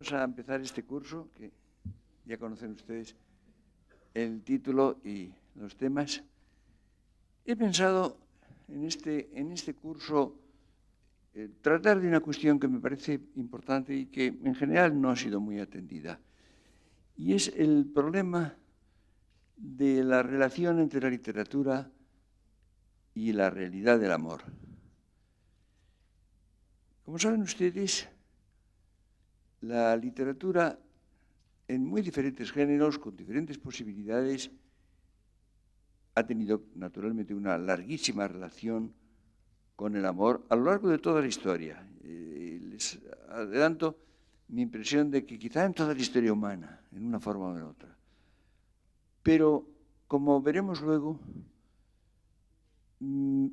Vamos a empezar este curso, que ya conocen ustedes el título y los temas. He pensado en este curso tratar de una cuestión que me parece importante y que en general no ha sido muy atendida. Y es el problema de la relación entre la literatura y la realidad del amor. Como saben ustedes, la literatura en muy diferentes géneros, con diferentes posibilidades, ha tenido naturalmente una larguísima relación con el amor a lo largo de toda la historia. Les adelanto mi impresión de que quizá en toda la historia humana, en una forma o en otra. Pero, como veremos luego,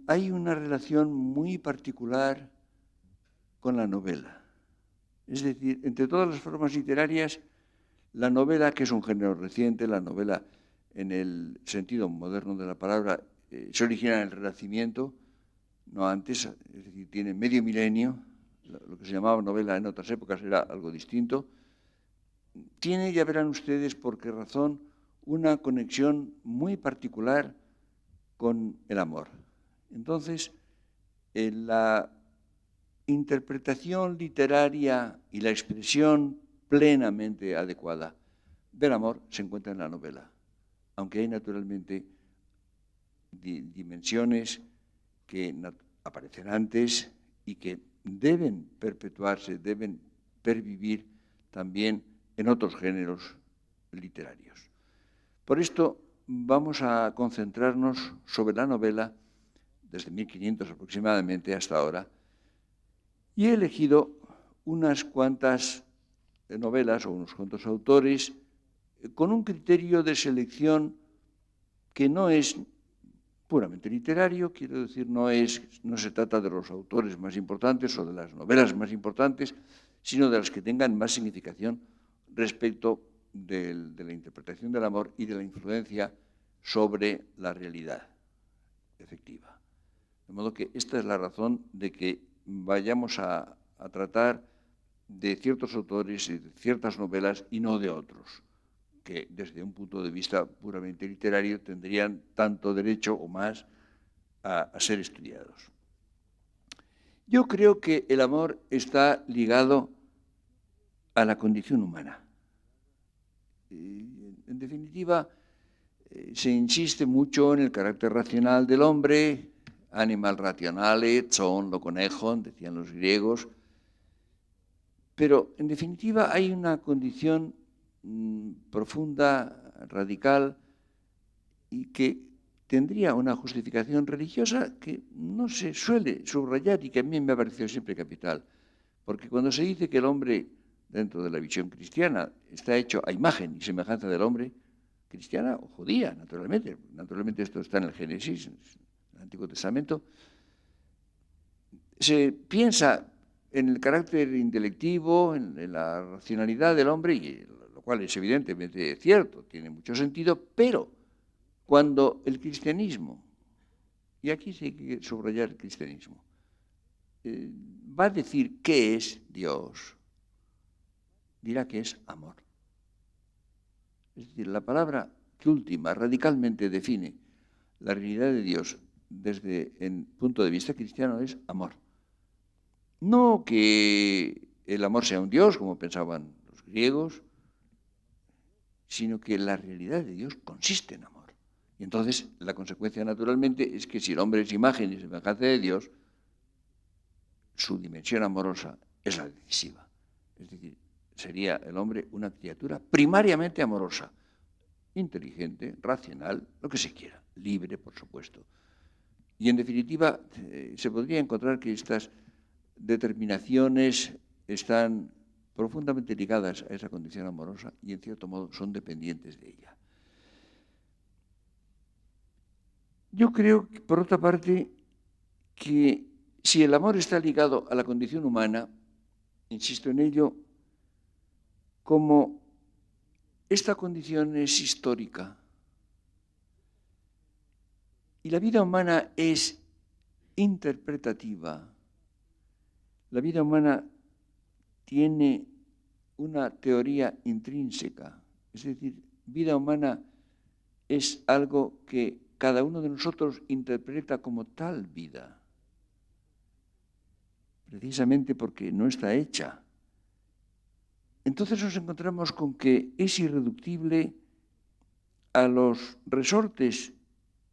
hay una relación muy particular con la novela. Es decir, entre todas las formas literarias, la novela, que es un género reciente, la novela en el sentido moderno de la palabra, se origina en el Renacimiento, no antes, es decir, tiene medio milenio. Lo que se llamaba novela en otras épocas era algo distinto. Tiene, ya verán ustedes por qué razón, una conexión muy particular con el amor. Entonces, la interpretación literaria y la expresión plenamente adecuada del amor se encuentra en la novela, aunque hay naturalmente dimensiones que aparecen antes y que deben perpetuarse, deben pervivir también en otros géneros literarios. Por esto vamos a concentrarnos sobre la novela desde 1500 aproximadamente hasta ahora, y he elegido unas cuantas novelas o unos cuantos autores con un criterio de selección que no es puramente literario, quiero decir, no se trata de los autores más importantes o de las novelas más importantes, sino de las que tengan más significación respecto de la interpretación del amor y de la influencia sobre la realidad efectiva. De modo que esta es la razón de que vayamos a tratar de ciertos autores y de ciertas novelas y no de otros, que desde un punto de vista puramente literario tendrían tanto derecho o más a ser estudiados. Yo creo que el amor está ligado a la condición humana. En definitiva, se insiste mucho en el carácter racional del hombre, animal rationale, zoon lo conejo, decían los griegos, pero en definitiva hay una condición profunda, radical, y que tendría una justificación religiosa que no se suele subrayar y que a mí me ha parecido siempre capital. Porque cuando se dice que el hombre, dentro de la visión cristiana, está hecho a imagen y semejanza del hombre, cristiana o judía, naturalmente esto está en el Génesis, en el Antiguo Testamento, se piensa en el carácter intelectivo, en la racionalidad del hombre, y lo cual es evidentemente cierto, tiene mucho sentido, pero cuando el cristianismo, y aquí sí hay que subrayar el cristianismo, va a decir qué es Dios, dirá que es amor. Es decir, la palabra que última radicalmente define la realidad de Dios desde el punto de vista cristiano es amor. No que el amor sea un Dios, como pensaban los griegos, sino que la realidad de Dios consiste en amor. Y entonces la consecuencia naturalmente es que si el hombre es imagen y semejanza de Dios, su dimensión amorosa es la decisiva. Es decir, sería el hombre una criatura primariamente amorosa, inteligente, racional, lo que se quiera, libre, por supuesto. Y en definitiva, se podría encontrar que estas determinaciones están profundamente ligadas a esa condición amorosa y en cierto modo son dependientes de ella. Yo creo, por otra parte, que si el amor está ligado a la condición humana, insisto en ello, como esta condición es histórica y la vida humana es interpretativa, la vida humana tiene una teoría intrínseca. Es decir, vida humana es algo que cada uno de nosotros interpreta como tal vida, precisamente porque no está hecha. Entonces nos encontramos con que es irreductible a los resortes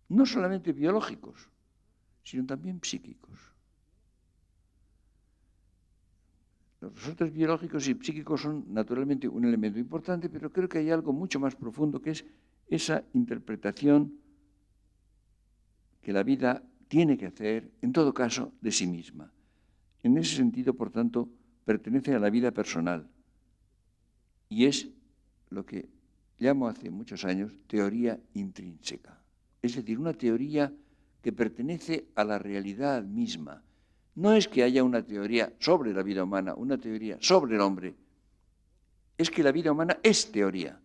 no solamente biológicos, sino también psíquicos. Los resortes biológicos y psíquicos son naturalmente un elemento importante, pero creo que hay algo mucho más profundo, que es esa interpretación que la vida tiene que hacer, en todo caso, de sí misma. En ese sentido, por tanto, pertenece a la vida personal. Y es lo que llamo hace muchos años teoría intrínseca. Es decir, una teoría que pertenece a la realidad misma. No es que haya una teoría sobre la vida humana, una teoría sobre el hombre. Es que la vida humana es teoría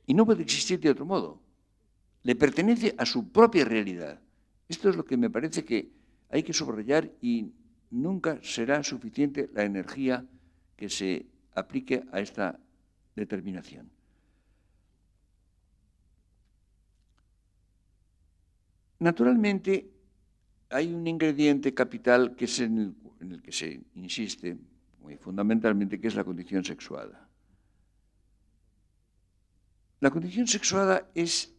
y no puede existir de otro modo. Le pertenece a su propia realidad. Esto es lo que me parece que hay que subrayar y nunca será suficiente la energía que se aplique a esta determinación. Naturalmente, hay un ingrediente capital que es en el que se insiste muy fundamentalmente, que es la condición sexuada. La condición sexuada es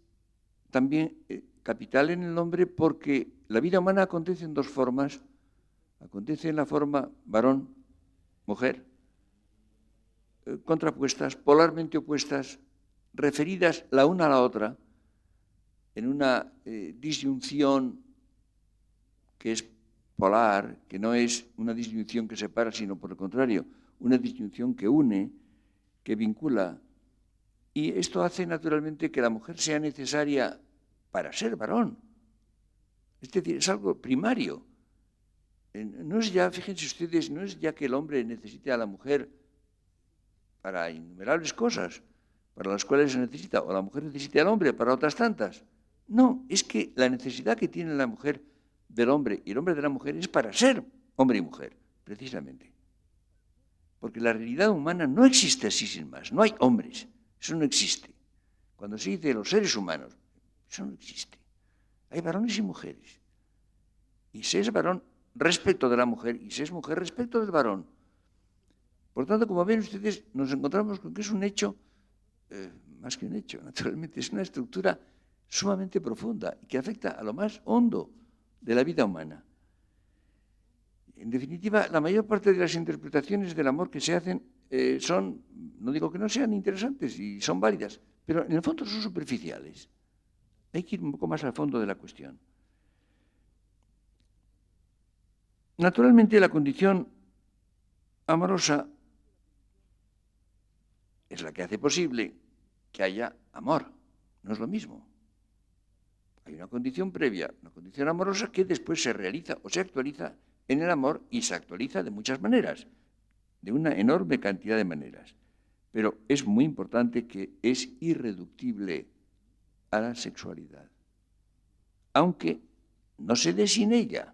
también capital en el hombre porque la vida humana acontece en dos formas. Acontece en la forma varón-mujer, contrapuestas, polarmente opuestas, referidas la una a la otra, en una disyunción que es polar, que no es una disyunción que separa, sino por el contrario, una disyunción que une, que vincula. Y esto hace naturalmente que la mujer sea necesaria para ser varón. Es decir, es algo primario. No es ya, fíjense ustedes, no es ya que el hombre necesite a la mujer para innumerables cosas, para las cuales se necesita, o la mujer necesite al hombre para otras tantas. No, es que la necesidad que tiene la mujer del hombre y el hombre de la mujer es para ser hombre y mujer, precisamente. Porque la realidad humana no existe así sin más. No hay hombres. Eso no existe. Cuando se dice los seres humanos, eso no existe. Hay varones y mujeres. Y se es varón respecto de la mujer y se es mujer respecto del varón. Por tanto, como ven ustedes, nos encontramos con que es un hecho, más que un hecho, naturalmente, es una estructura sumamente profunda y que afecta a lo más hondo de la vida humana. En definitiva, la mayor parte de las interpretaciones del amor que se hacen son, no digo que no sean interesantes y son válidas, pero en el fondo son superficiales. Hay que ir un poco más al fondo de la cuestión. Naturalmente, la condición amorosa es la que hace posible que haya amor. No es lo mismo. Hay una condición previa, una condición amorosa que después se realiza o se actualiza en el amor y se actualiza de muchas maneras, de una enorme cantidad de maneras. Pero es muy importante que es irreductible a la sexualidad, aunque no se dé sin ella.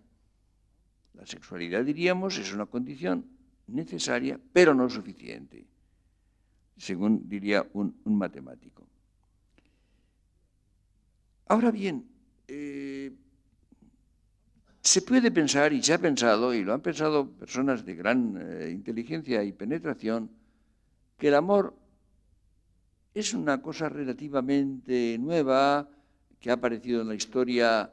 La sexualidad, diríamos, es una condición necesaria, pero no suficiente, según diría un matemático. Ahora bien, se puede pensar, y se ha pensado, y lo han pensado personas de gran inteligencia y penetración, que el amor es una cosa relativamente nueva, que ha aparecido en la historia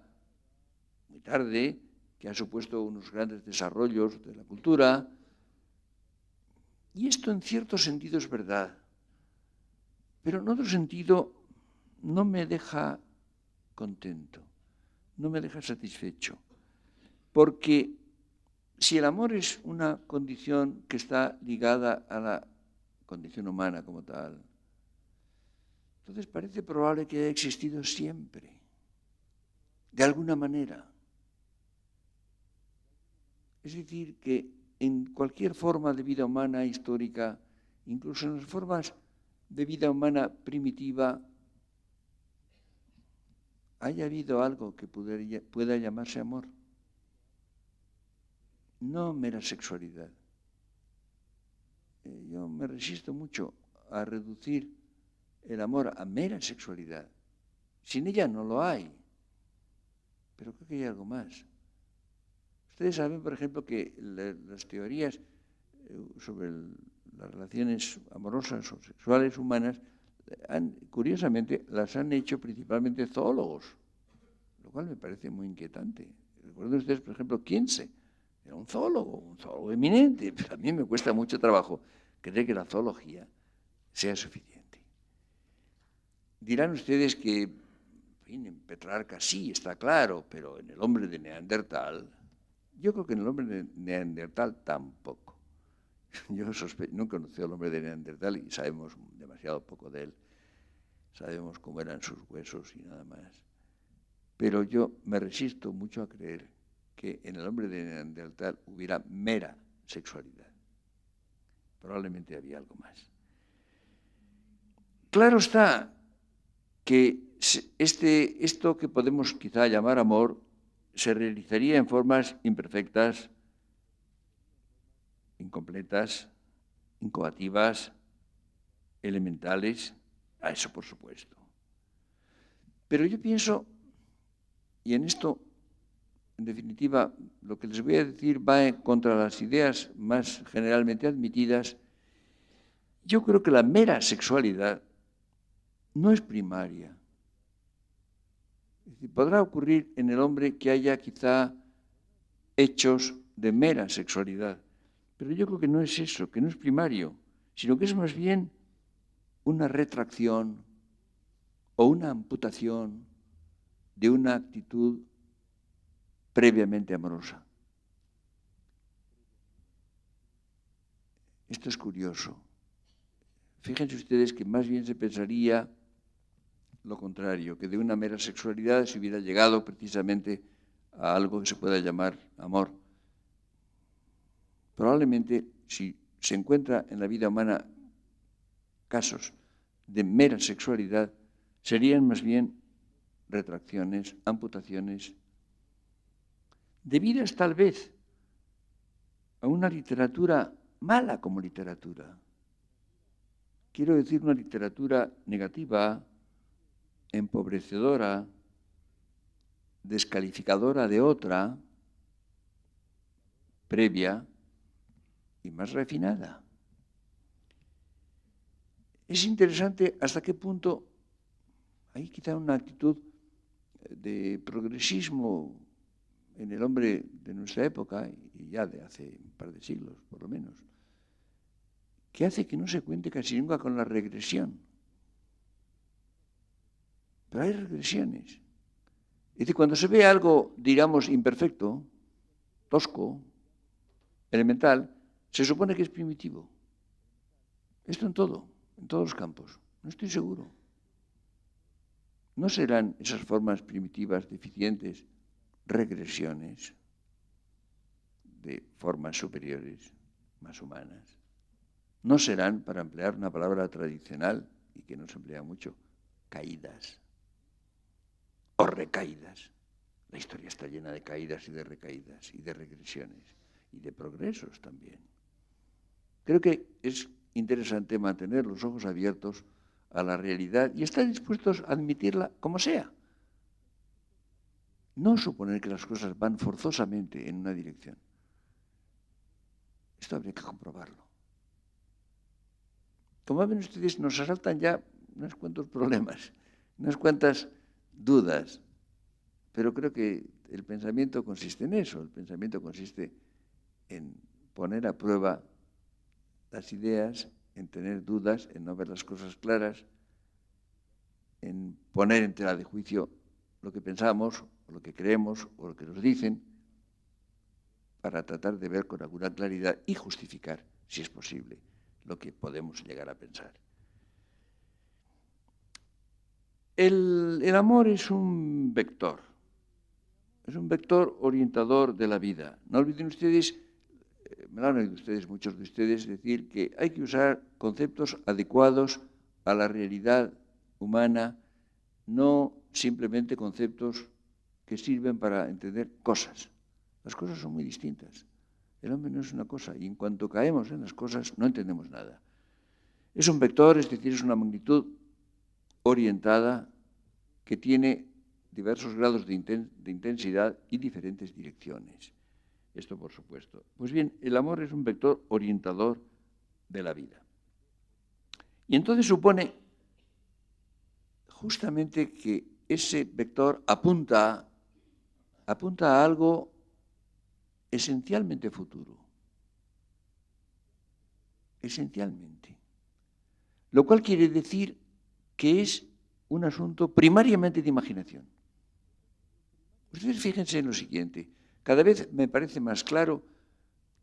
muy tarde, que ha supuesto unos grandes desarrollos de la cultura. Y esto en cierto sentido es verdad, pero en otro sentido no me deja contento, no me deja satisfecho, porque si el amor es una condición que está ligada a la condición humana como tal, entonces parece probable que haya existido siempre, de alguna manera. Es decir, que en cualquier forma de vida humana histórica, incluso en las formas de vida humana primitiva, haya habido algo que pueda llamarse amor. No mera sexualidad. yo me resisto mucho a reducir el amor a mera sexualidad. Sin ella no lo hay, pero creo que hay algo más. Ustedes saben, por ejemplo, que las teorías sobre las relaciones amorosas o sexuales humanas, curiosamente, las han hecho principalmente zoólogos, lo cual me parece muy inquietante. Recuerden ustedes, por ejemplo, Kinsey, era un zoólogo eminente, pero a mí me cuesta mucho trabajo creer que la zoología sea suficiente. Dirán ustedes que, en fin, en Petrarca sí, está claro, pero en el hombre de Neandertal, yo creo que en el hombre de Neandertal tampoco. Yo no conocí al hombre de Neandertal y sabemos demasiado poco de él. Sabemos cómo eran sus huesos y nada más. Pero yo me resisto mucho a creer que en el hombre de Neandertal hubiera mera sexualidad. Probablemente había algo más. Claro está que esto que podemos quizá llamar amor se realizaría en formas imperfectas, incompletas, incoativas, elementales, a eso por supuesto. Pero yo pienso, y en esto, en definitiva, lo que les voy a decir va contra las ideas más generalmente admitidas, yo creo que la mera sexualidad no es primaria. Es decir, podrá ocurrir en el hombre que haya quizá hechos de mera sexualidad, pero yo creo que no es eso, que no es primario, sino que es más bien una retracción o una amputación de una actitud previamente amorosa. Esto es curioso. Fíjense ustedes que más bien se pensaría lo contrario, que de una mera sexualidad se hubiera llegado precisamente a algo que se pueda llamar amor. Probablemente, si se encuentra en la vida humana casos de mera sexualidad, serían más bien retracciones, amputaciones, debidas tal vez a una literatura mala como literatura. Quiero decir, una literatura negativa, empobrecedora, descalificadora de otra, previa y más refinada. Es interesante hasta qué punto hay quizá una actitud de progresismo en el hombre de nuestra época, y ya de hace un par de siglos, por lo menos, que hace que no se cuente casi nunca con la regresión. Pero hay regresiones. Es decir, cuando se ve algo, digamos, imperfecto, tosco, elemental, se supone que es primitivo. Esto en todo, en todos los campos. No estoy seguro. ¿No serán esas formas primitivas, deficientes, regresiones de formas superiores, más humanas? ¿No serán, para emplear una palabra tradicional y que no se emplea mucho, caídas o recaídas? La historia está llena de caídas y de recaídas y de regresiones y de progresos también. Creo que es interesante mantener los ojos abiertos a la realidad y estar dispuestos a admitirla como sea. No suponer que las cosas van forzosamente en una dirección. Esto habría que comprobarlo. Como ven ustedes, nos asaltan ya unos cuantos problemas, unas cuantas dudas, pero creo que el pensamiento consiste en eso, el pensamiento consiste en poner a prueba las ideas, en tener dudas, en no ver las cosas claras, en poner en tela de juicio lo que pensamos, o lo que creemos, o lo que nos dicen, para tratar de ver con alguna claridad y justificar, si es posible, lo que podemos llegar a pensar. El amor es un vector orientador de la vida. No olviden ustedes, me lo han oído ustedes, muchos de ustedes, decir que hay que usar conceptos adecuados a la realidad humana, no simplemente conceptos que sirven para entender cosas. Las cosas son muy distintas. El hombre no es una cosa, y en cuanto caemos en las cosas no entendemos nada. Es un vector, es decir, es una magnitud orientada que tiene diversos grados de intensidad y diferentes direcciones. Esto por supuesto. Pues bien, el amor es un vector orientador de la vida. Y entonces supone justamente que ese vector apunta a algo esencialmente futuro. Esencialmente. Lo cual quiere decir que es un asunto primariamente de imaginación. Ustedes fíjense en lo siguiente. Cada vez me parece más claro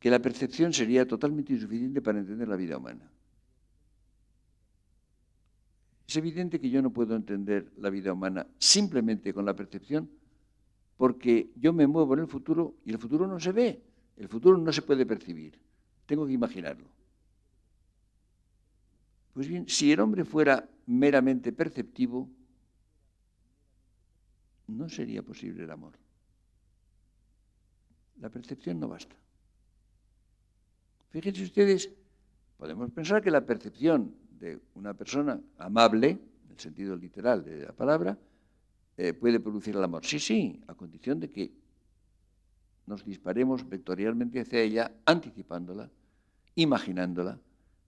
que la percepción sería totalmente insuficiente para entender la vida humana. Es evidente que yo no puedo entender la vida humana simplemente con la percepción, porque yo me muevo en el futuro y el futuro no se ve, el futuro no se puede percibir, tengo que imaginarlo. Pues bien, si el hombre fuera meramente perceptivo, no sería posible el amor. La percepción no basta. Fíjense ustedes, podemos pensar que la percepción de una persona amable, en el sentido literal de la palabra, puede producir el amor. Sí, sí, a condición de que nos disparemos vectorialmente hacia ella, anticipándola, imaginándola,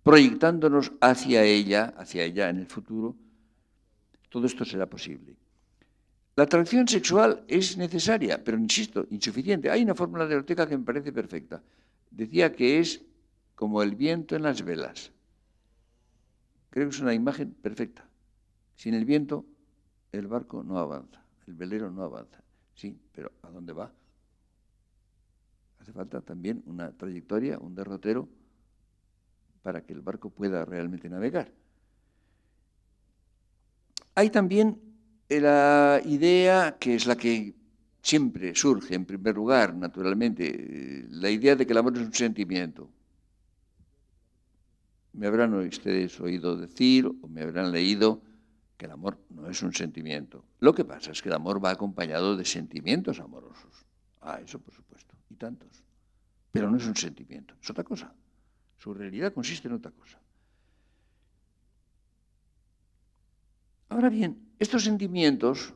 proyectándonos hacia ella en el futuro. Todo esto será posible. La atracción sexual es necesaria, pero insisto, insuficiente. Hay una fórmula de Ortega que me parece perfecta. Decía que es como el viento en las velas. Creo que es una imagen perfecta. Sin el viento, el barco no avanza, el velero no avanza. Sí, pero ¿a dónde va? Hace falta también una trayectoria, un derrotero, para que el barco pueda realmente navegar. Hay también la idea, que es la que siempre surge, en primer lugar, naturalmente, la idea de que el amor es un sentimiento. Me habrán ustedes oído decir o me habrán leído que el amor no es un sentimiento. Lo que pasa es que el amor va acompañado de sentimientos amorosos. Ah, eso por supuesto, y tantos. Pero no es un sentimiento, es otra cosa. Su realidad consiste en otra cosa. Ahora bien, estos sentimientos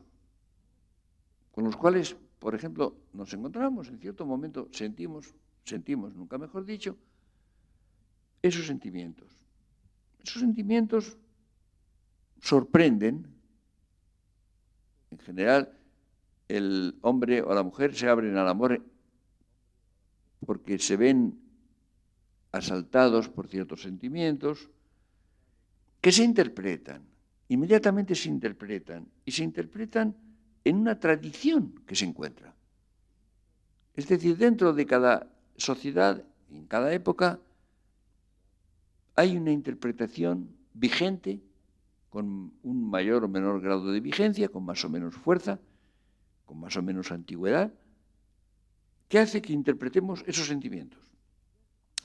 con los cuales, por ejemplo, nos encontramos, en cierto momento sentimos, nunca mejor dicho, esos sentimientos. Esos sentimientos sorprenden. En general, el hombre o la mujer se abren al amor porque se ven asaltados por ciertos sentimientos que se interpretan, inmediatamente se interpretan, y se interpretan en una tradición que se encuentra. Es decir, dentro de cada sociedad, en cada época, hay una interpretación vigente con un mayor o menor grado de vigencia, con más o menos fuerza, con más o menos antigüedad, que hace que interpretemos esos sentimientos.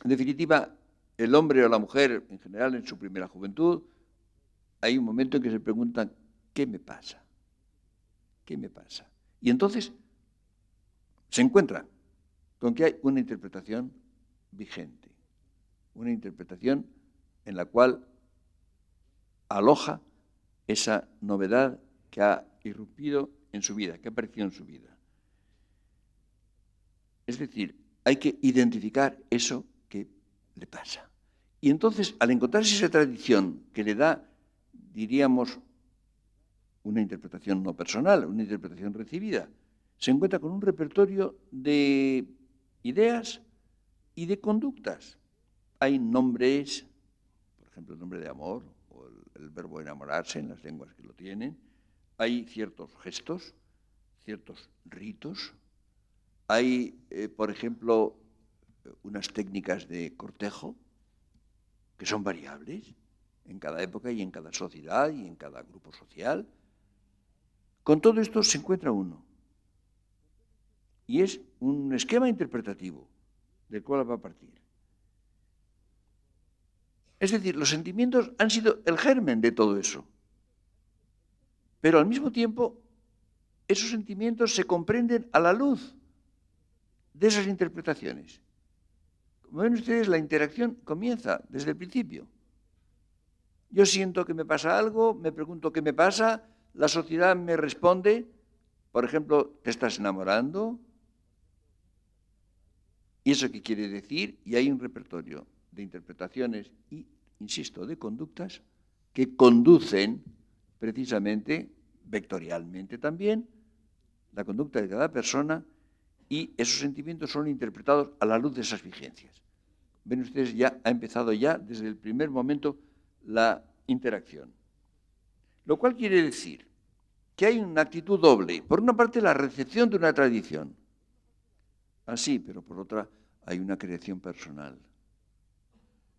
En definitiva, el hombre o la mujer, en general, en su primera juventud, hay un momento en que se preguntan, ¿qué me pasa? ¿Qué me pasa? Y entonces se encuentra con que hay una interpretación vigente, una interpretación en la cual aloja esa novedad que ha irrumpido en su vida, que ha aparecido en su vida. Es decir, hay que identificar eso que le pasa. Y entonces, al encontrarse esa tradición que le da, diríamos, una interpretación no personal, una interpretación recibida, se encuentra con un repertorio de ideas y de conductas. Hay nombres, por ejemplo, el nombre de amor o el verbo enamorarse en las lenguas que lo tienen. Hay ciertos gestos, ciertos ritos. Hay, por ejemplo, unas técnicas de cortejo que son variables en cada época y en cada sociedad y en cada grupo social. Con todo esto se encuentra uno. Y es un esquema interpretativo del cual va a partir. Es decir, los sentimientos han sido el germen de todo eso. Pero al mismo tiempo, esos sentimientos se comprenden a la luz de esas interpretaciones. Como ven ustedes, la interacción comienza desde el principio. Yo siento que me pasa algo, me pregunto qué me pasa, la sociedad me responde, por ejemplo, ¿te estás enamorando? ¿Y eso qué quiere decir? Y hay un repertorio de interpretaciones y, insisto, de conductas que conducen precisamente, vectorialmente también, la conducta de cada persona, y esos sentimientos son interpretados a la luz de esas vigencias. Ven ustedes, ya ha empezado ya desde el primer momento la interacción. Lo cual quiere decir que hay una actitud doble. Por una parte, la recepción de una tradición. Así, pero por otra, hay una creación personal.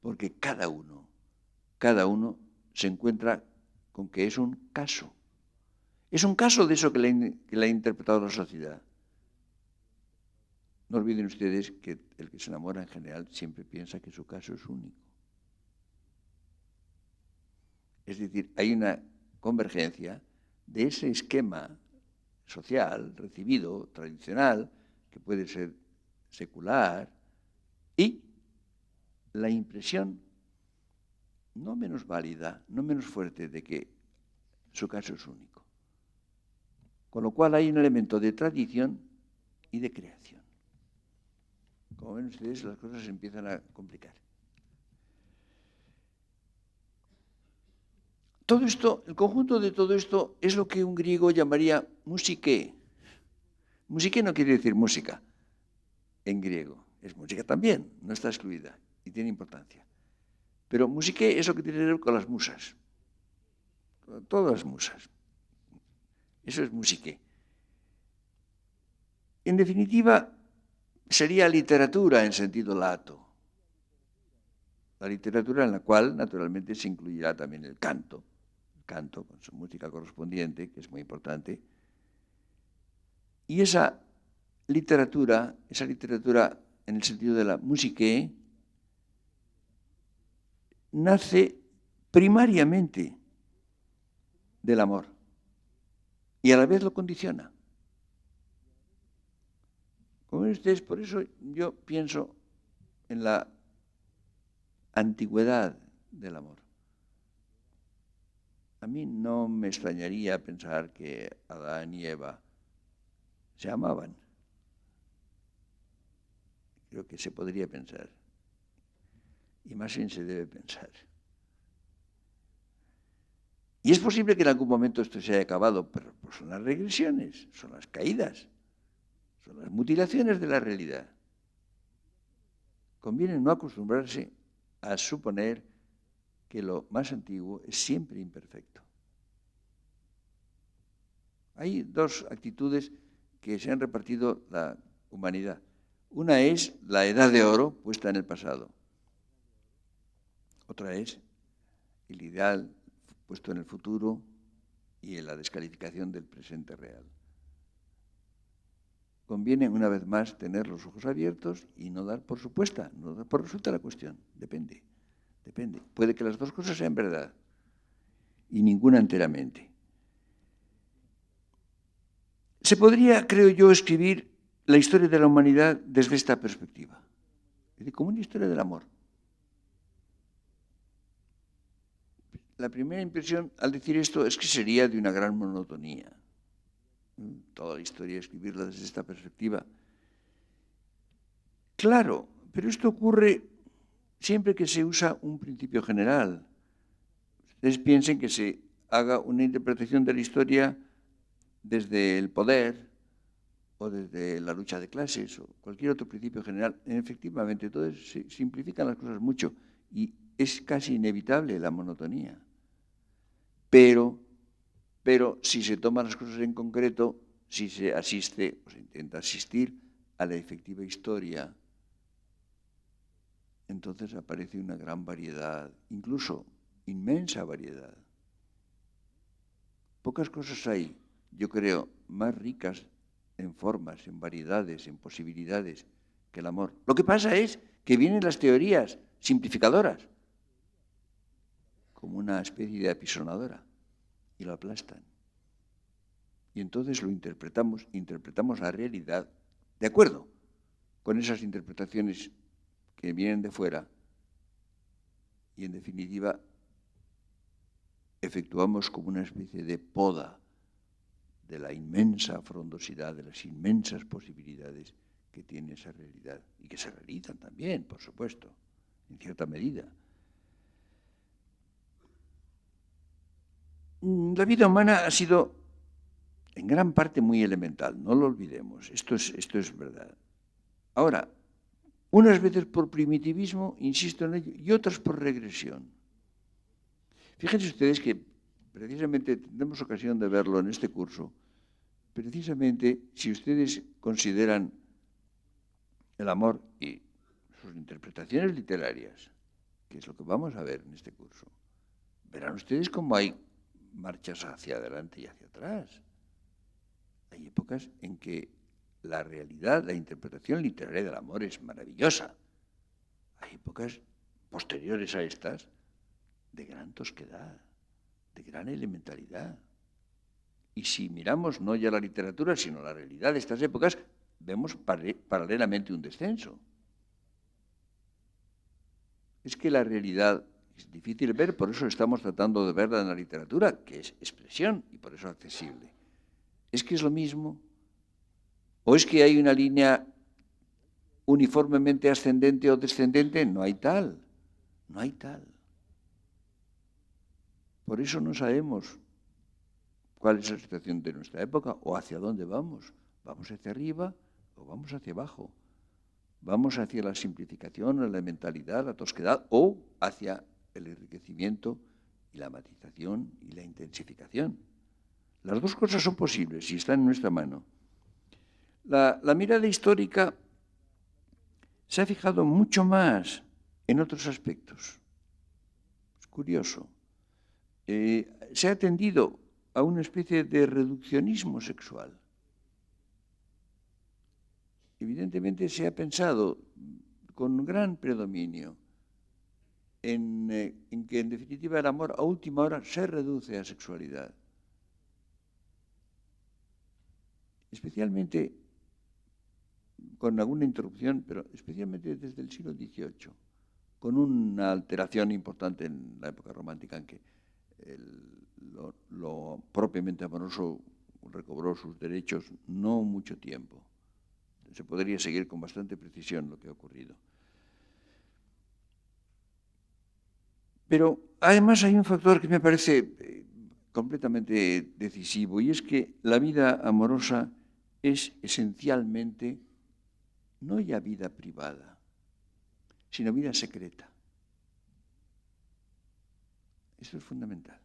Porque cada uno se encuentra con que es un caso. Es un caso de eso que le ha interpretado la sociedad. No olviden ustedes que el que se enamora en general siempre piensa que su caso es único. Es decir, hay una convergencia de ese esquema social, recibido, tradicional, que puede ser secular, y la impresión no menos válida, no menos fuerte de que su caso es único. Con lo cual hay un elemento de tradición y de creación. Como ven ustedes, las cosas se empiezan a complicar. Todo esto, el conjunto de todo esto es lo que un griego llamaría musiké. Musiké no quiere decir música en griego. Es música también, no está excluida y tiene importancia. Pero musiké es lo que tiene que ver con las musas. Con todas las musas. Eso es musiké. En definitiva, sería literatura en sentido lato. La literatura en la cual, naturalmente, se incluirá también el canto con su música correspondiente, que es muy importante. Y esa literatura en el sentido de la musique, nace primariamente del amor y a la vez lo condiciona. Como ven ustedes, por eso yo pienso en la antigüedad del amor. A mí no me extrañaría pensar que Adán y Eva se amaban. Creo que se podría pensar. Y más bien se debe pensar. Y es posible que en algún momento esto se haya acabado, pero pues son las regresiones, son las caídas, son las mutilaciones de la realidad. Conviene no acostumbrarse a suponer que lo más antiguo es siempre imperfecto. Hay dos actitudes que se han repartido la humanidad. Una es la edad de oro puesta en el pasado. Otra es el ideal puesto en el futuro y en la descalificación del presente real. Conviene, una vez más, tener los ojos abiertos y no dar por supuesta, no dar por resuelta la cuestión. Depende. Puede que las dos cosas sean verdad y ninguna enteramente. Se podría, creo yo, escribir la historia de la humanidad desde esta perspectiva, es decir, como una historia del amor. La primera impresión al decir esto es que sería de una gran monotonía. Toda la historia, escribirla desde esta perspectiva. Claro, pero esto ocurre siempre que se usa un principio general. Ustedes piensen que se haga una interpretación de la historia desde el poder o desde la lucha de clases o cualquier otro principio general. Efectivamente, entonces se simplifican las cosas mucho y es casi inevitable la monotonía. Pero si se toman las cosas en concreto, si se asiste o se intenta asistir a la efectiva historia, entonces aparece una gran variedad, incluso inmensa variedad. Pocas cosas hay, yo creo, más ricas en formas, en variedades, en posibilidades que el amor. Lo que pasa es que vienen las teorías simplificadoras, como una especie de apisonadora, y lo aplastan. Y entonces lo interpretamos la realidad de acuerdo con esas interpretaciones que vienen de fuera y, en definitiva, efectuamos como una especie de poda de la inmensa frondosidad, de las inmensas posibilidades que tiene esa realidad y que se realizan también, por supuesto, en cierta medida. La vida humana ha sido en gran parte muy elemental, no lo olvidemos, esto es verdad. Ahora, unas veces por primitivismo, insisto en ello, y otras por regresión. Fíjense ustedes que precisamente tendremos ocasión de verlo en este curso. Precisamente, si ustedes consideran el amor y sus interpretaciones literarias, que es lo que vamos a ver en este curso, verán ustedes cómo hay marchas hacia adelante y hacia atrás. Hay épocas en que la realidad, la interpretación literaria del amor es maravillosa. Hay épocas posteriores a estas de gran tosquedad, de gran elementalidad. Y si miramos no ya la literatura, sino la realidad de estas épocas, vemos paralelamente un descenso. Es que la realidad es difícil ver, por eso estamos tratando de verla en la literatura, que es expresión y por eso accesible. ¿Es que es lo mismo? ¿O es que hay una línea uniformemente ascendente o descendente? No hay tal, no hay tal. Por eso no sabemos cuál es la situación de nuestra época o hacia dónde vamos. ¿Vamos hacia arriba o vamos hacia abajo? ¿Vamos hacia la simplificación, la elementalidad, la tosquedad o hacia el enriquecimiento y la matización y la intensificación? Las dos cosas son posibles y están en nuestra mano. La mirada histórica se ha fijado mucho más en otros aspectos. Es curioso. Se ha tendido a una especie de reduccionismo sexual. Evidentemente se ha pensado con gran predominio en que, en definitiva, el amor a última hora se reduce a sexualidad. Especialmente, con alguna interrupción, pero especialmente desde el siglo XVIII, con una alteración importante en la época romántica en que lo propiamente amoroso recobró sus derechos no mucho tiempo. Se podría seguir con bastante precisión lo que ha ocurrido. Pero además hay un factor que me parece completamente decisivo, y es que la vida amorosa es esencialmente no ya vida privada, sino vida secreta. Esto es fundamental.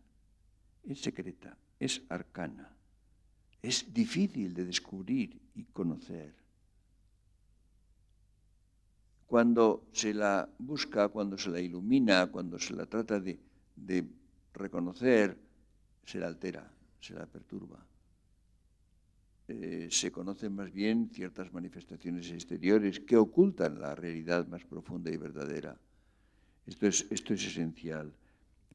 Es secreta, es arcana, es difícil de descubrir y conocer. Cuando se la busca, cuando se la ilumina, cuando se la trata de reconocer, se la altera, se la perturba. Se conocen más bien ciertas manifestaciones exteriores que ocultan la realidad más profunda y verdadera. Esto es esencial.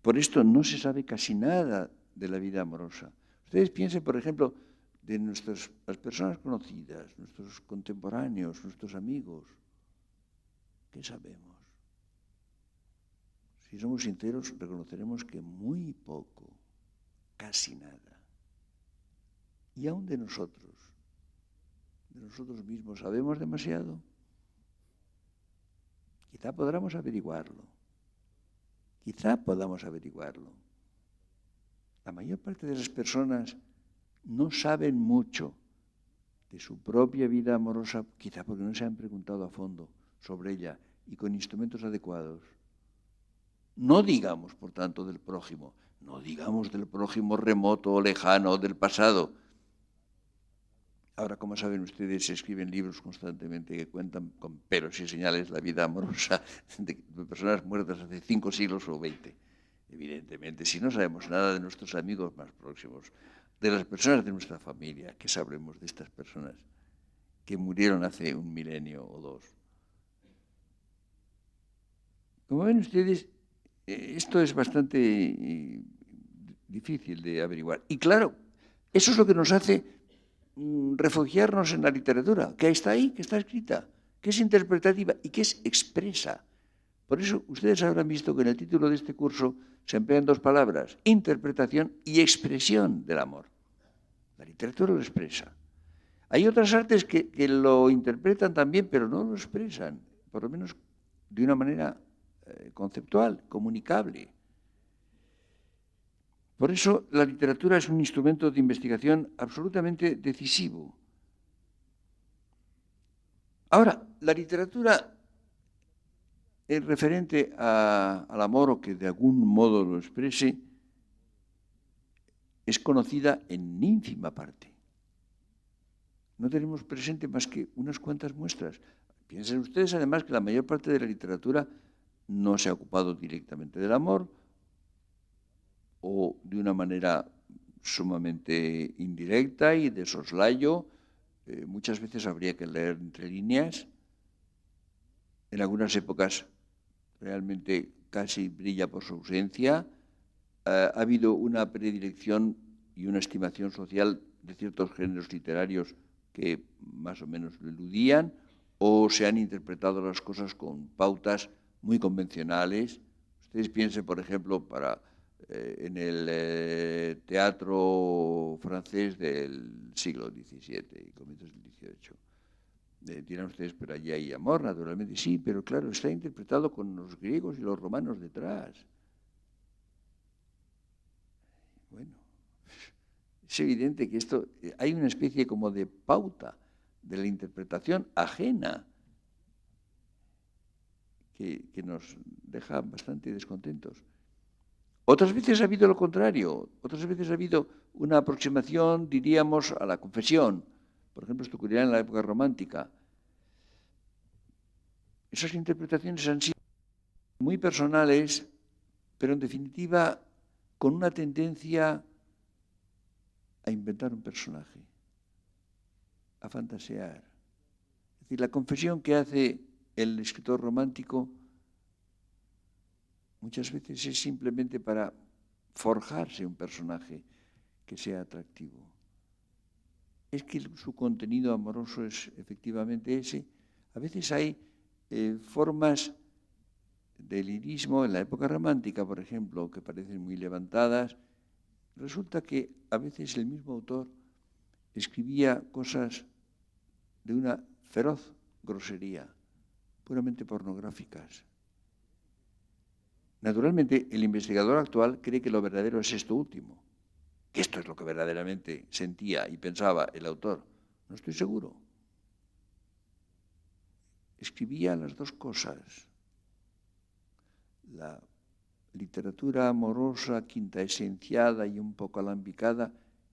Por esto no se sabe casi nada de la vida amorosa. Ustedes piensen, por ejemplo, de las personas conocidas, nuestros contemporáneos, nuestros amigos. ¿Qué sabemos? Si somos sinceros, reconoceremos que muy poco, casi nada. Y aún de nosotros mismos, ¿sabemos demasiado? Quizá podamos averiguarlo. La mayor parte de las personas no saben mucho de su propia vida amorosa, quizá porque no se han preguntado a fondo sobre ella y con instrumentos adecuados. No digamos, por tanto, del prójimo, no digamos del prójimo remoto o lejano del pasado. Ahora, como saben ustedes, se escriben libros constantemente que cuentan con pelos y señales la vida amorosa de personas muertas hace 5 siglos o 20. Evidentemente, si no sabemos nada de nuestros amigos más próximos, de las personas de nuestra familia, ¿qué sabremos de estas personas que murieron hace 1 milenio o 2? Como ven ustedes, esto es bastante difícil de averiguar. Y claro, eso es lo que nos hace refugiarnos en la literatura, que está ahí, que está escrita, que es interpretativa y que es expresa. Por eso ustedes habrán visto que en el título de este curso se emplean dos palabras, interpretación y expresión del amor. La literatura lo expresa. Hay otras artes que lo interpretan también, pero no lo expresan, por lo menos de una manera conceptual, comunicable. Por eso la literatura es un instrumento de investigación absolutamente decisivo. Ahora, la literatura referente al amor, o que de algún modo lo exprese, es conocida en ínfima parte. No tenemos presente más que unas cuantas muestras. Piensen ustedes, además, que la mayor parte de la literatura no se ha ocupado directamente del amor, o de una manera sumamente indirecta y de soslayo. Muchas veces habría que leer entre líneas. En algunas épocas realmente casi brilla por su ausencia. Ha habido una predilección y una estimación social de ciertos géneros literarios que más o menos lo eludían, o se han interpretado las cosas con pautas muy convencionales. Ustedes piensen, por ejemplo, en el teatro francés del siglo XVII y comienzos del XVIII. Dirán ustedes, pero allí hay amor, naturalmente. Sí, pero claro, está interpretado con los griegos y los romanos detrás. Bueno, es evidente que esto, hay una especie como de pauta de la interpretación ajena que nos deja bastante descontentos. Otras veces ha habido lo contrario, otras veces ha habido una aproximación, diríamos, a la confesión. Por ejemplo, esto ocurrirá en la época romántica. Esas interpretaciones han sido muy personales, pero en definitiva con una tendencia a inventar un personaje, a fantasear. Es decir, la confesión que hace el escritor romántico muchas veces es simplemente para forjarse un personaje que sea atractivo. Es que su contenido amoroso es efectivamente ese. A veces hay formas de lirismo en la época romántica, por ejemplo, que parecen muy levantadas. Resulta que a veces el mismo autor escribía cosas de una feroz grosería, puramente pornográficas. Naturalmente, el investigador actual cree que lo verdadero es esto último, que esto es lo que verdaderamente sentía y pensaba el autor. No estoy seguro. Escribía las dos cosas. La literatura amorosa, quintaesenciada y un poco alambicada,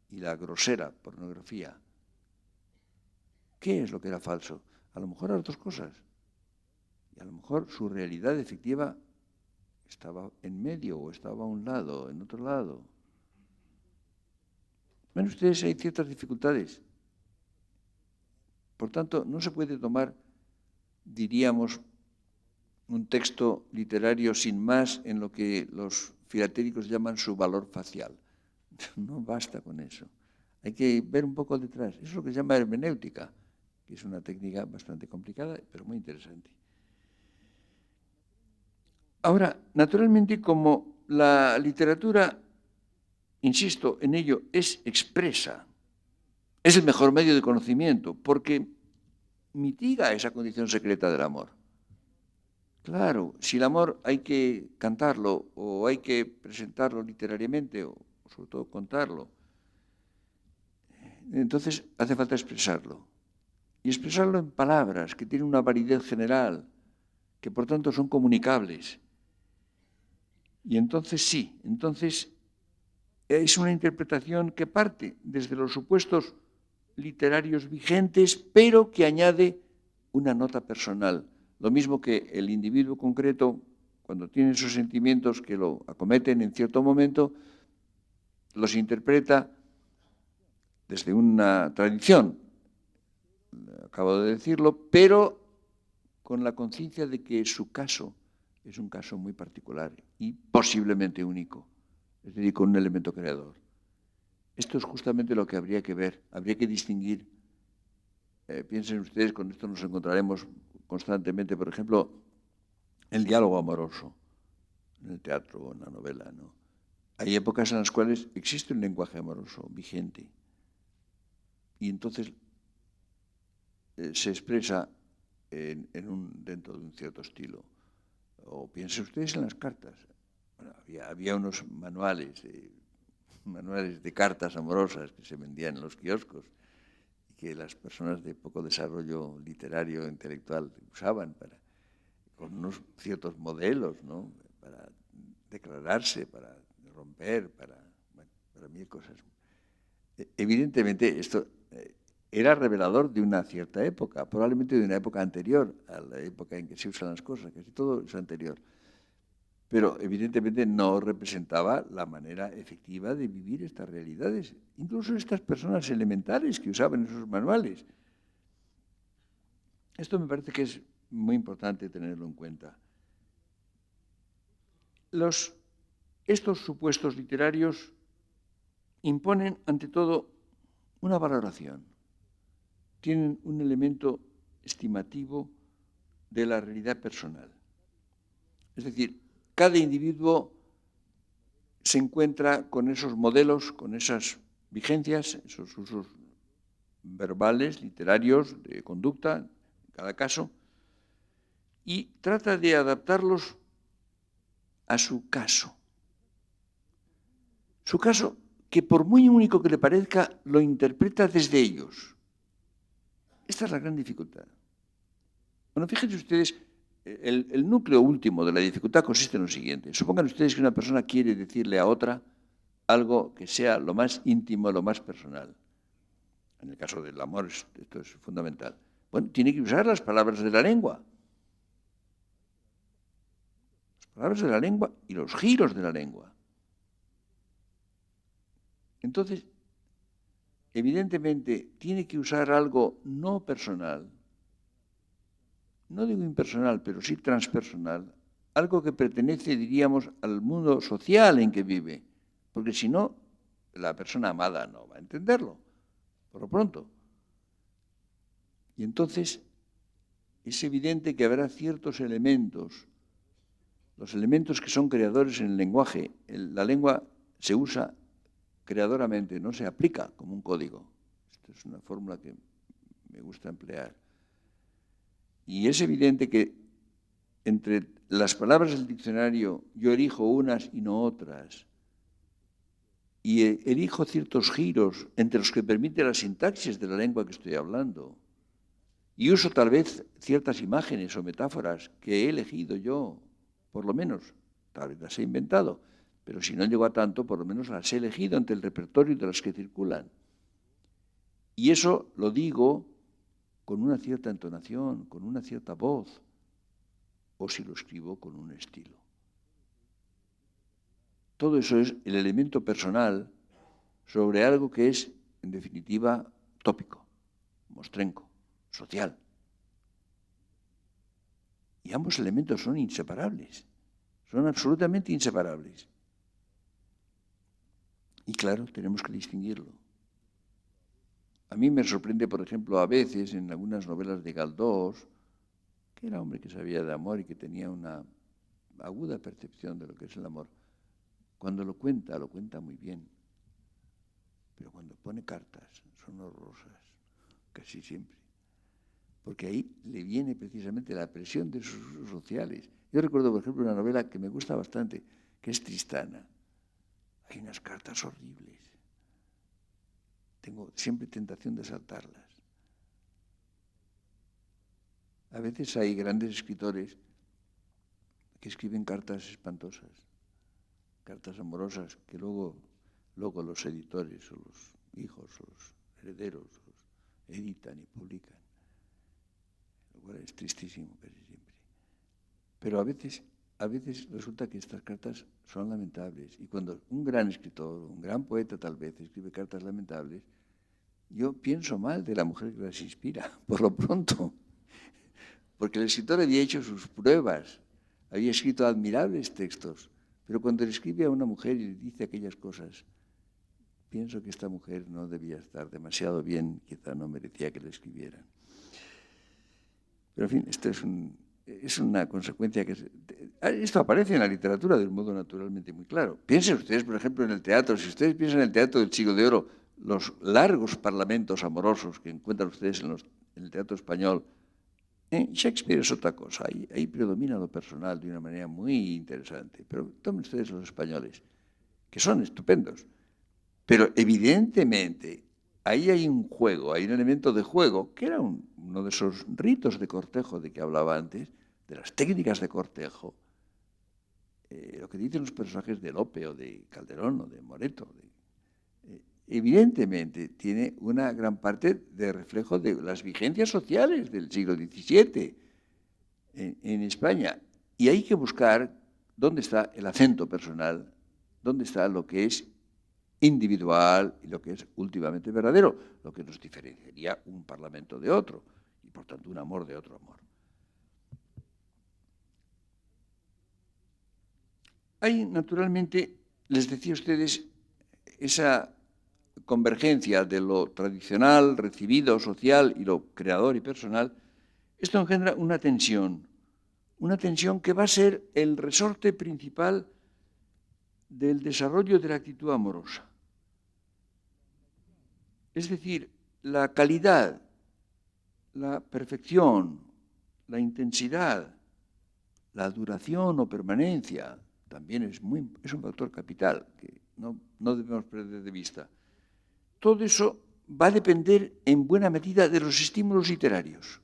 y la grosera pornografía. ¿Qué es lo que era falso? A lo mejor las dos cosas. Y a lo mejor su realidad efectiva estaba en medio, o estaba a un lado, en otro lado. Ven ustedes, hay ciertas dificultades. Por tanto, no se puede tomar, diríamos, un texto literario sin más en lo que los filatéricos llaman su valor facial. No basta con eso. Hay que ver un poco detrás. Eso es lo que se llama hermenéutica, que es una técnica bastante complicada, pero muy interesante. Ahora, naturalmente, como la literatura, insisto en ello, es expresa, es el mejor medio de conocimiento, porque mitiga esa condición secreta del amor. Claro, si el amor hay que cantarlo, o hay que presentarlo literariamente, o sobre todo contarlo, entonces hace falta expresarlo. Y expresarlo en palabras que tienen una validez general, que por tanto son comunicables. Y entonces sí, entonces es una interpretación que parte desde los supuestos literarios vigentes, pero que añade una nota personal. Lo mismo que el individuo concreto, cuando tiene esos sentimientos que lo acometen en cierto momento, los interpreta desde una tradición, acabo de decirlo, pero con la conciencia de que su caso es un caso muy particular y posiblemente único, es decir, con un elemento creador. Esto es justamente lo que habría que ver, habría que distinguir. Piensen ustedes, con esto nos encontraremos constantemente, por ejemplo, el diálogo amoroso en el teatro o en la novela, ¿no? Hay épocas en las cuales existe un lenguaje amoroso vigente y entonces se expresa dentro de un cierto estilo. O piensen ustedes en las cartas. Bueno, había unos manuales de cartas amorosas que se vendían en los kioscos y que las personas de poco desarrollo literario e intelectual usaban con unos ciertos modelos, ¿no? Para declararse, para romper, para mil cosas. Evidentemente, esto era revelador de una cierta época, probablemente de una época anterior a la época en que se usan las cosas, casi todo es anterior. Pero evidentemente no representaba la manera efectiva de vivir estas realidades, incluso estas personas elementales que usaban esos manuales. Esto me parece que es muy importante tenerlo en cuenta. Estos supuestos literarios imponen, ante todo, una valoración. Tienen un elemento estimativo de la realidad personal. Es decir, cada individuo se encuentra con esos modelos, con esas vigencias, esos usos verbales, literarios, de conducta, en cada caso, y trata de adaptarlos a su caso. Su caso, que por muy único que le parezca, lo interpreta desde ellos. Esta es la gran dificultad. Bueno, fíjense ustedes, el núcleo último de la dificultad consiste en lo siguiente. Supongan ustedes que una persona quiere decirle a otra algo que sea lo más íntimo, lo más personal. En el caso del amor, esto es fundamental. Bueno, tiene que usar las palabras de la lengua. Las palabras de la lengua y los giros de la lengua. Entonces, evidentemente, tiene que usar algo no personal, no digo impersonal, pero sí transpersonal, algo que pertenece, diríamos, al mundo social en que vive, porque si no, la persona amada no va a entenderlo, por lo pronto. Y entonces es evidente que habrá ciertos elementos, los elementos que son creadores en el lenguaje. La lengua se usa creadoramente, no se aplica como un código. Esta es una fórmula que me gusta emplear. Y es evidente que entre las palabras del diccionario yo elijo unas y no otras, y elijo ciertos giros entre los que permite la sintaxis de la lengua que estoy hablando, y uso tal vez ciertas imágenes o metáforas que he elegido yo, por lo menos, tal vez las he inventado, pero si no llego a tanto, por lo menos las he elegido entre el repertorio de las que circulan. Y eso lo digo con una cierta entonación, con una cierta voz, o si lo escribo con un estilo. Todo eso es el elemento personal sobre algo que es, en definitiva, tópico, mostrenco, social. Y ambos elementos son inseparables, son absolutamente inseparables. Y claro, tenemos que distinguirlo. A mí me sorprende, por ejemplo, a veces en algunas novelas de Galdós, que era hombre que sabía de amor y que tenía una aguda percepción de lo que es el amor. Cuando lo cuenta muy bien. Pero cuando pone cartas, son horrorosas, casi siempre. Porque ahí le viene precisamente la presión de sus usos sociales. Yo recuerdo, por ejemplo, una novela que me gusta bastante, que es Tristana. Hay unas cartas horribles. Tengo siempre tentación de saltarlas. A veces hay grandes escritores que escriben cartas espantosas, cartas amorosas, que luego los editores o los hijos o los herederos los editan y publican. Lo cual es tristísimo casi siempre. Pero a veces resulta que estas cartas son lamentables. Y cuando un gran escritor, un gran poeta tal vez, escribe cartas lamentables, yo pienso mal de la mujer que las inspira, por lo pronto. Porque el escritor había hecho sus pruebas, había escrito admirables textos, pero cuando le escribe a una mujer y le dice aquellas cosas, pienso que esta mujer no debía estar demasiado bien, quizá no merecía que le escribieran. Pero, en fin, esto es una consecuencia que... Esto aparece en la literatura de un modo naturalmente muy claro. Piensen ustedes, por ejemplo, en el teatro. Si ustedes piensan en el teatro del Siglo de Oro, los largos parlamentos amorosos que encuentran ustedes en el teatro español, Shakespeare es otra cosa. Ahí predomina lo personal de una manera muy interesante. Pero tomen ustedes los españoles, que son estupendos. Pero evidentemente ahí hay un juego, hay un elemento de juego, que era uno de esos ritos de cortejo de que hablaba antes, de las técnicas de cortejo. Lo que dicen los personajes de Lope o de Calderón o de Moreto. Evidentemente tiene una gran parte de reflejo de las vigencias sociales del siglo XVII en España. Y hay que buscar dónde está el acento personal, dónde está lo que es individual y lo que es últimamente verdadero, lo que nos diferenciaría un parlamento de otro y, por tanto, un amor de otro amor. Hay, naturalmente, les decía a ustedes, esa convergencia de lo tradicional, recibido, social y lo creador y personal. Esto engendra una tensión que va a ser el resorte principal del desarrollo de la actitud amorosa. Es decir, la calidad, la perfección, la intensidad, la duración o permanencia, también es un factor capital que no debemos perder de vista. Todo eso va a depender en buena medida de los estímulos literarios.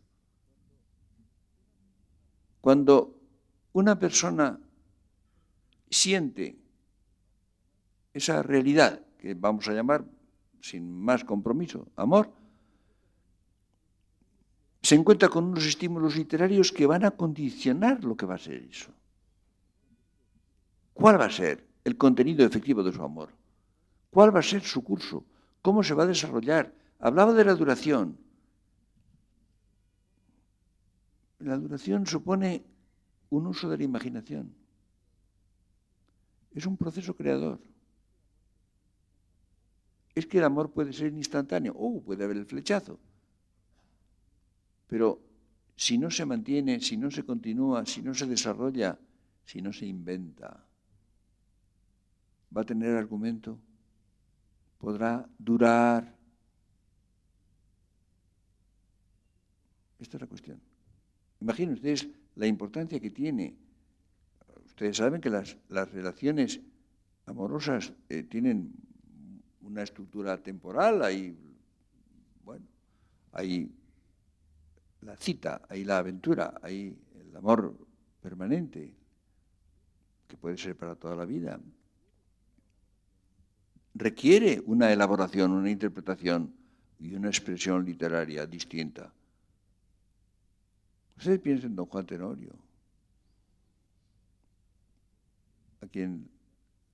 Cuando una persona siente esa realidad, que vamos a llamar, sin más compromiso, amor, se encuentra con unos estímulos literarios que van a condicionar lo que va a ser eso. ¿Cuál va a ser el contenido efectivo de su amor? ¿Cuál va a ser su curso? ¿Cómo se va a desarrollar? Hablaba de la duración. La duración supone un uso de la imaginación. Es un proceso creador. Es que el amor puede ser instantáneo. Puede haber el flechazo. Pero si no se mantiene, si no se continúa, si no se desarrolla, si no se inventa, va a tener argumento, podrá durar. Esta es la cuestión. Imaginen ustedes la importancia que tiene. Ustedes saben que las relaciones amorosas tienen una estructura temporal, hay la cita, hay la aventura, hay el amor permanente, que puede ser para toda la vida. Requiere una elaboración, una interpretación y una expresión literaria distinta. Ustedes piensen en don Juan Tenorio, a quien,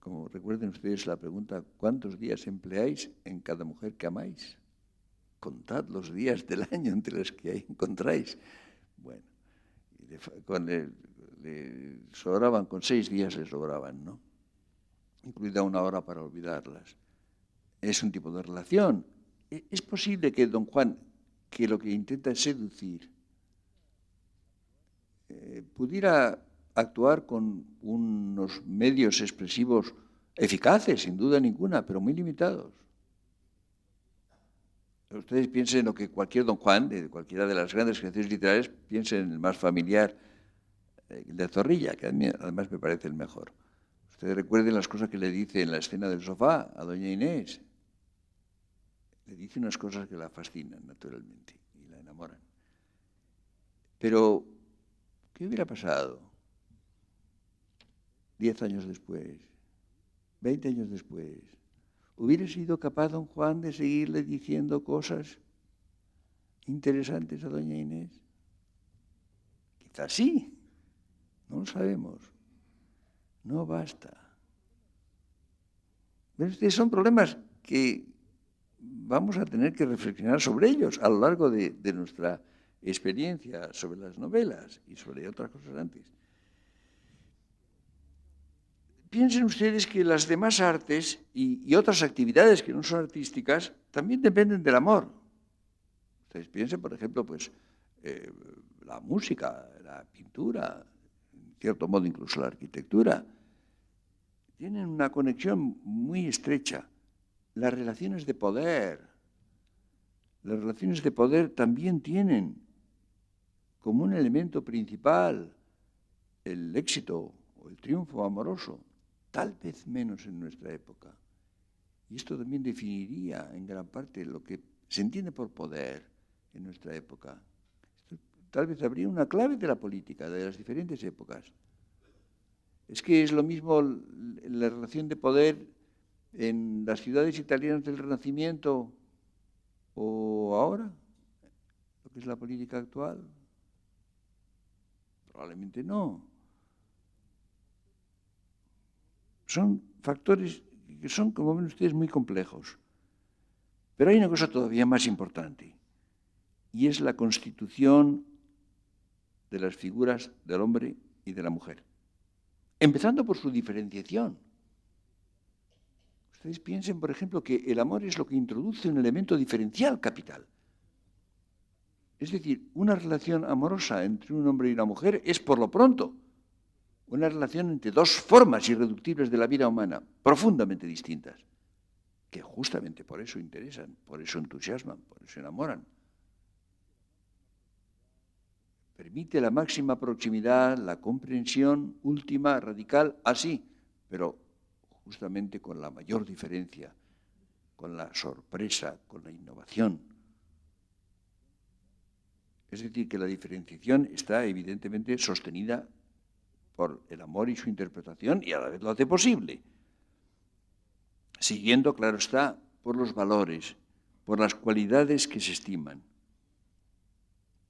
como recuerden ustedes la pregunta, ¿cuántos días empleáis en cada mujer que amáis? Contad los días del año entre los que ahí encontráis. Bueno, le sobraban, con 6 días les sobraban, ¿no? Incluida una hora para olvidarlas. Es un tipo de relación. Es posible que don Juan, que lo que intenta es seducir, pudiera actuar con unos medios expresivos eficaces, sin duda ninguna, pero muy limitados. Ustedes piensen en lo que cualquier don Juan, de cualquiera de las grandes creaciones literarias, piensen en el más familiar, de Zorrilla, que además me parece el mejor. Ustedes recuerden las cosas que le dice en la escena del sofá a doña Inés. Le dice unas cosas que la fascinan, naturalmente, y la enamoran. Pero, ¿qué hubiera pasado 10 años después, 20 años después? ¿Hubiera sido capaz don Juan de seguirle diciendo cosas interesantes a doña Inés? Quizás sí, no lo sabemos. No basta. Pero son problemas que vamos a tener que reflexionar sobre ellos a lo largo de nuestra experiencia sobre las novelas y sobre otras cosas antes. Piensen ustedes que las demás artes y otras actividades que no son artísticas también dependen del amor. Ustedes piensen, por ejemplo, la música, la pintura, en cierto modo incluso la arquitectura, tienen una conexión muy estrecha. Las relaciones de poder también tienen como un elemento principal el éxito o el triunfo amoroso, tal vez menos en nuestra época. Y esto también definiría en gran parte lo que se entiende por poder en nuestra época. Esto tal vez habría una clave de la política de las diferentes épocas. Es que es lo mismo la relación de poder en las ciudades italianas del Renacimiento o ahora, lo que es la política actual. Probablemente no. Son factores que son, como ven ustedes, muy complejos. Pero hay una cosa todavía más importante, y es la constitución de las figuras del hombre y de la mujer, empezando por su diferenciación. Ustedes piensen, por ejemplo, que el amor es lo que introduce un elemento diferencial capital. Es decir, una relación amorosa entre un hombre y una mujer es, por lo pronto, una relación entre dos formas irreductibles de la vida humana, profundamente distintas, que justamente por eso interesan, por eso entusiasman, por eso enamoran. Permite la máxima proximidad, la comprensión última, radical, así, pero justamente con la mayor diferencia, con la sorpresa, con la innovación. Es decir, que la diferenciación está evidentemente sostenida por el amor y su interpretación, y a la vez lo hace posible. Siguiendo, claro está, por los valores, por las cualidades que se estiman,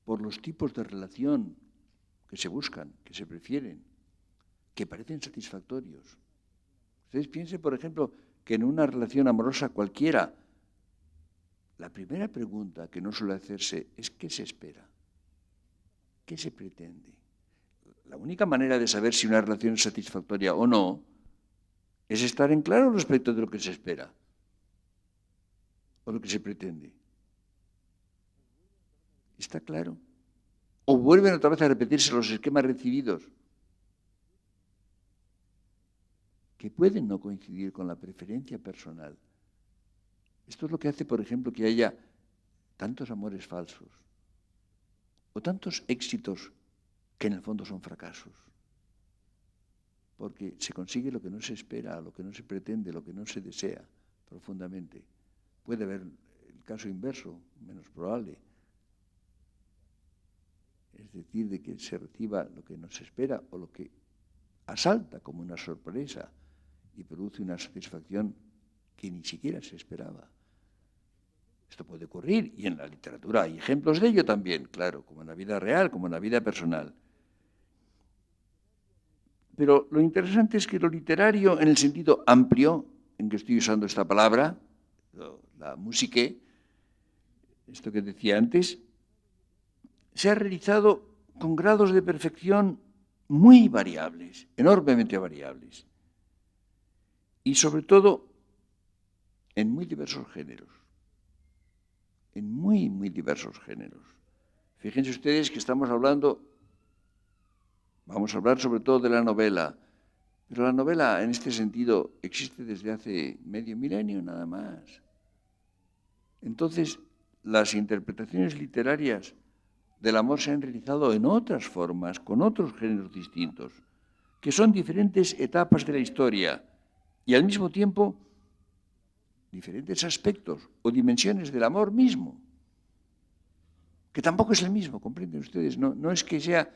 por los tipos de relación que se buscan, que se prefieren, que parecen satisfactorios. Ustedes piensen, por ejemplo, que en una relación amorosa cualquiera, la primera pregunta que no suele hacerse es ¿qué se espera? ¿Qué se pretende? La única manera de saber si una relación es satisfactoria o no es estar en claro respecto de lo que se espera o lo que se pretende. ¿Está claro? O vuelven otra vez a repetirse los esquemas recibidos que pueden no coincidir con la preferencia personal. Esto es lo que hace, por ejemplo, que haya tantos amores falsos o tantos éxitos que en el fondo son fracasos. Porque se consigue lo que no se espera, lo que no se pretende, lo que no se desea profundamente. Puede haber el caso inverso, menos probable. Es decir, de que se reciba lo que no se espera o lo que asalta como una sorpresa y produce una satisfacción que ni siquiera se esperaba. Esto puede ocurrir y en la literatura hay ejemplos de ello también, claro, como en la vida real, como en la vida personal. Pero lo interesante es que lo literario, en el sentido amplio en que estoy usando esta palabra, la música, esto que decía antes, se ha realizado con grados de perfección muy variables, enormemente variables, y sobre todo en muy diversos géneros, en muy, muy diversos géneros. Fíjense ustedes que estamos hablando, vamos a hablar sobre todo de la novela, pero la novela en este sentido existe desde hace medio milenio nada más. Entonces, las interpretaciones literarias del amor se han realizado en otras formas, con otros géneros distintos, que son diferentes etapas de la historia y al mismo tiempo diferentes aspectos o dimensiones del amor mismo, que tampoco es el mismo, comprenden ustedes, no es que sea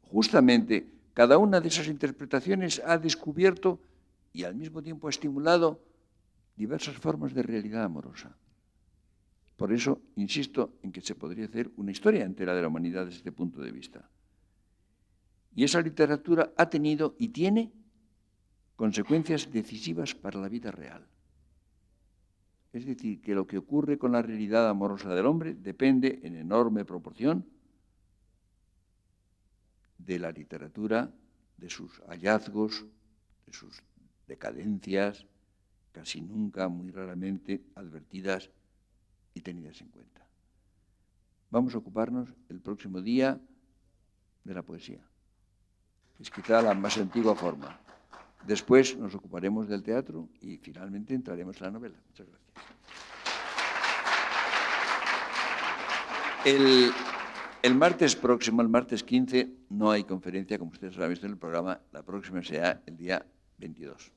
justamente cada una de esas interpretaciones ha descubierto y al mismo tiempo ha estimulado diversas formas de realidad amorosa. Por eso insisto en que se podría hacer una historia entera de la humanidad desde este punto de vista. Y esa literatura ha tenido y tiene consecuencias decisivas para la vida real. Es decir, que lo que ocurre con la realidad amorosa del hombre depende en enorme proporción de la literatura, de sus hallazgos, de sus decadencias, casi nunca, muy raramente advertidas y tenidas en cuenta. Vamos a ocuparnos el próximo día de la poesía. Es quizá la más antigua forma. Después nos ocuparemos del teatro y finalmente entraremos en la novela. Muchas gracias. El martes próximo, el martes 15, no hay conferencia, como ustedes lo han visto en el programa. La próxima será el día 22.